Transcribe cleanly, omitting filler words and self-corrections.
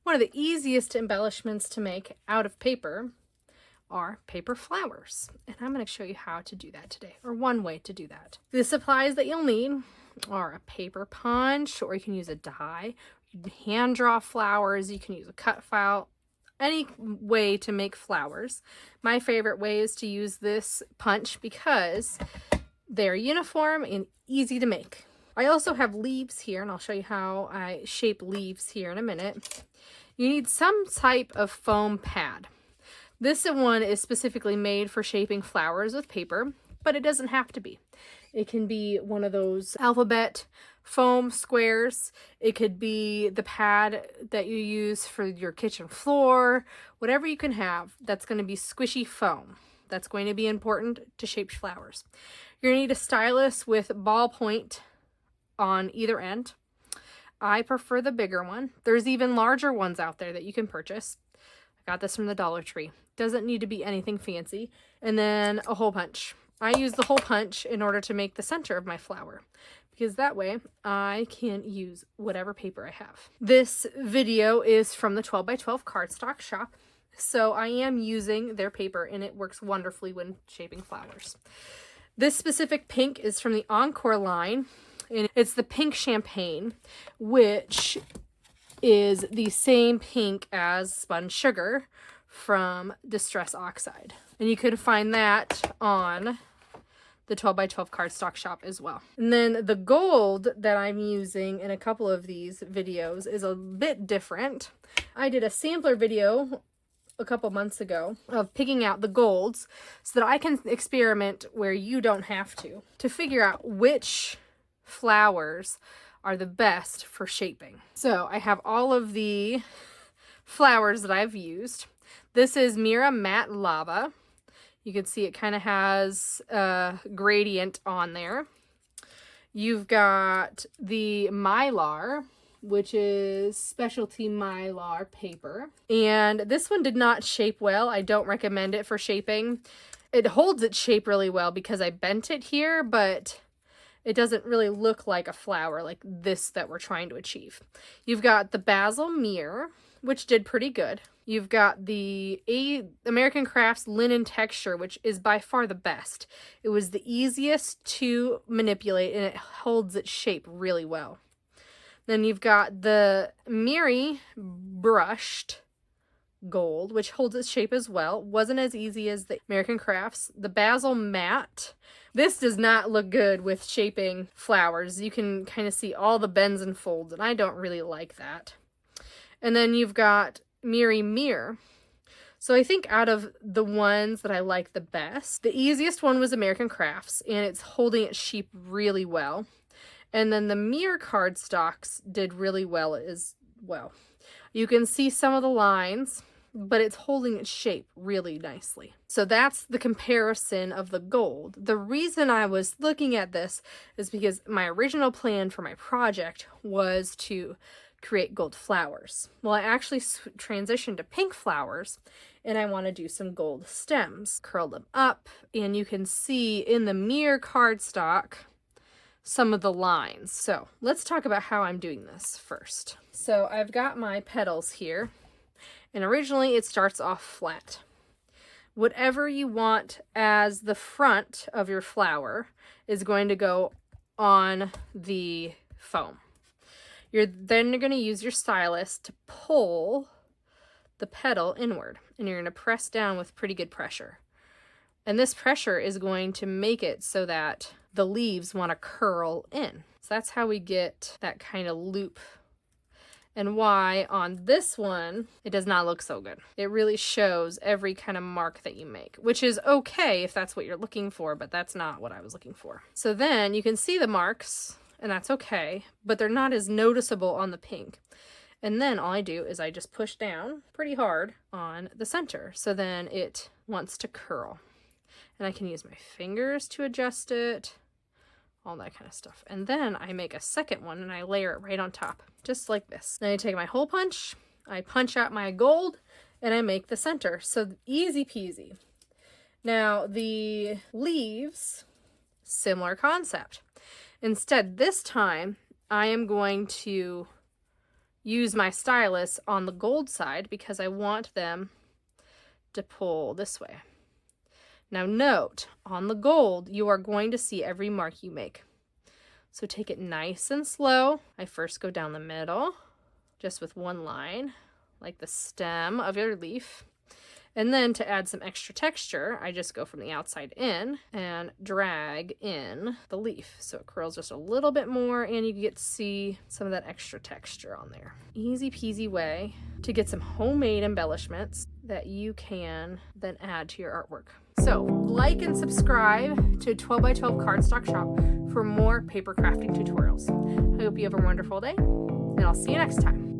One of the easiest embellishments to make out of paper are paper flowers. And I'm going to show you how to do that today, or one way to do that. The supplies that you'll need are a paper punch, or you can use a die. You can hand draw flowers, you can use a cut file, any way to make flowers. My favorite way is to use this punch because they're uniform and easy to make. I also have leaves here, and I'll show you how I shape leaves here in a minute. You need some type of foam pad. This one is specifically made for shaping flowers with paper, but it doesn't have to be. It can be one of those alphabet foam squares. It could be the pad that you use for your kitchen floor. Whatever you can have that's going to be squishy foam. That's going to be important to shape flowers. You're going to need a stylus with ballpoint on either end. I prefer the bigger one. There's even larger ones out there that you can purchase. I got this from the Dollar Tree. Doesn't need to be anything fancy. And then a hole punch. I use the hole punch in order to make the center of my flower, because that way I can use whatever paper I have. This video is from the 12 by 12 cardstock shop, so I am using their paper and it works wonderfully when shaping flowers. This specific pink is from the Encore line, and it's the pink champagne, which is the same pink as spun sugar from Distress Oxide. And you can find that on the 12 by 12 cardstock shop as well. And then the gold that I'm using in a couple of these videos is a bit different. I did a sampler video a couple months ago of picking out the golds so that I can experiment where you don't have to figure out which flowers are the best for shaping. So I have all of the flowers that I've used. This is Mirri Matte Lava. You can see it kind of has a gradient on there. You've got the Mylar, which is specialty Mylar paper. And this one did not shape well. I don't recommend it for shaping. It holds its shape really well because I bent it here, but it doesn't really look like a flower like this that we're trying to achieve. You've got the Bazzill mirror, which did pretty good. You've got the American Crafts linen texture, which is by far the best. It was the easiest to manipulate and it holds its shape really well. Then you've got the Mirri brushed gold, which holds its shape as well. Wasn't as easy as the American Crafts. The Bazzill matte. This does not look good with shaping flowers. You can kind of see all the bends and folds, and I don't really like that. And then you've got Mirri Mirror. So I think out of the ones that I like the best, the easiest one was American Crafts, and it's holding its shape really well. And then the MirriCard stocks did really well as well. You can see some of the lines, but it's holding its shape really nicely. So that's the comparison of the gold. The reason I was looking at this is because my original plan for my project was to create gold flowers. Well, I actually transitioned to pink flowers, and I want to do some gold stems. Curl them up, and you can see in the Mirror cardstock some of the lines. So let's talk about how I'm doing this first. So I've got my petals here, and originally it starts off flat. Whatever you want as the front of your flower is going to go on the foam. You're then going to use your stylus to pull the petal inward, and you're going to press down with pretty good pressure. And this pressure is going to make it so that the leaves want to curl in. So that's how we get that kind of loop, and why on this one it does not look so good. It really shows every kind of mark that you make, which is okay if that's what you're looking for, but that's not what I was looking for. So then you can see the marks, and that's okay, but they're not as noticeable on the pink. And then all I do is I just push down pretty hard on the center, so then it wants to curl. And I can use my fingers to adjust it, all that kind of stuff. And then I make a second one and I layer it right on top, just like this. Then I take my hole punch, I punch out my gold, and I make the center. So easy peasy. Now the leaves, similar concept. Instead, this time I am going to use my stylus on the gold side because I want them to pull this way. Now note, on the gold, you are going to see every mark you make. So take it nice and slow. I first go down the middle, just with one line, like the stem of your leaf. And then to add some extra texture, I just go from the outside in and drag in the leaf. So it curls just a little bit more and you get to see some of that extra texture on there. Easy peasy way to get some homemade embellishments that you can then add to your artwork. So like and subscribe to 12 by 12 Cardstock Shop for more paper crafting tutorials. I hope you have a wonderful day and I'll see you next time.